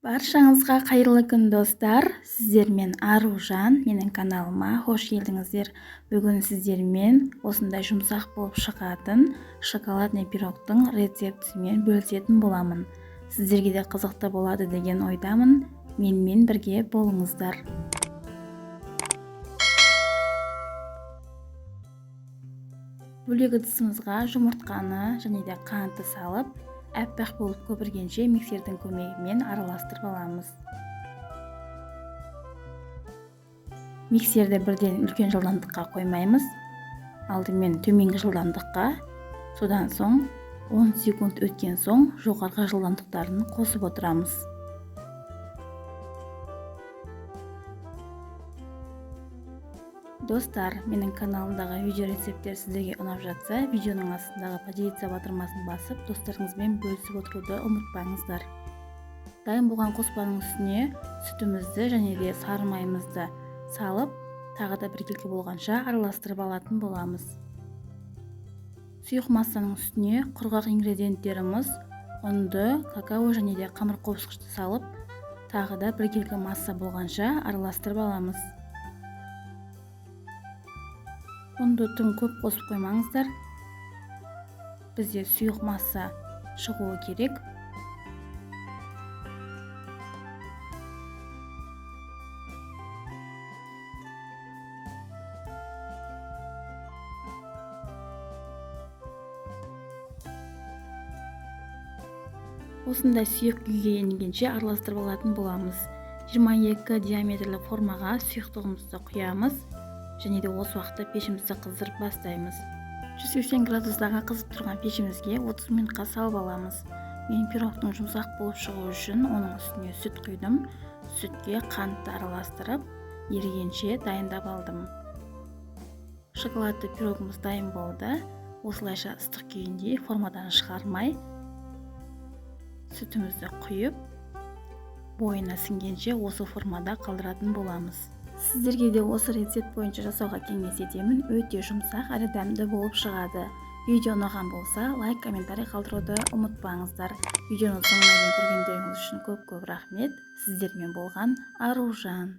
Баршаңызға қайырлы күн достар. Сіздермен Аружан, менің каналыма хош келдіңіздер. Бүгін сіздермен осындай жұмсақ болып шығатын шоколадный пирогтың рецептісімен бөлісетін боламын. Сіздерге де қызықты болады деген ойдамын. Менімен бірге болыңыздар. Бөлек ыдысымызға жұмыртқаны және де қантты салып, әппақ болып көпіргенше миксердің көмегімен араластырып аламыз. Миксерді бірден үлкен жылдамдыққа қоймаймыз. Алдымен төменгі жылдамдыққа, содан соң 10 секунд өткен соң жоғарғы жылдамдықтарын қосып отырамыз. Достар, менің каналымдағы видео рецепттер сіздерге ұнап жатса, видеоның астындағы поделиться батырмасын басып, достарыңызбен бөлісіп отыруды ұмытпаңыздар. Дайын болған қоспаның үстіне сүтімізді және де сары майымызды салып, тағы да бір келкі болғанша араластырып алатын боламыз. Сұйық массаның үстіне құрғақ ингредиенттеріміз ұнды, какао және де қамыр қопсқышты салып, тағы да бір келкі масса болғанша араластырып аламыз. Ұнды тым көп қосып қоймаңыздар. Бізде сұйық масса шығуы керек. Осындай сұйық күйге енгенше араластырып алатын боламыз. 22 диаметрлі формаға сұйықтығымызды құямыз. Және де осы уақытта пешімізді қыздырып бастаймыз. 180 градустағы қызып тұрған пешімізге 30 минутқа салып аламыз. Мен пирогтың жұмсақ болып шығу үшін оның үстіне сүт құйдым. Сүтке қантты араластырып, ерігенше дайындап алдым. Шоколадты пирогымыз дайын болды. Осылайша ыстық күйінде формадан шығармай, сүтімізді құйып, бойына сіңгенше осы формада қалдыратын боламыз. Сіздерге де осы рецепт бойынша жасауға кеңес етемін. Өте жұмсақ әрі дәмді болып шығады. Видео ұнаған болса, лайк, комментарий қалдыруды ұмытпаңыздар. Видеоны соңына дейін көргендеріңіз үшін көп рахмет. Сіздермен болған Аружан.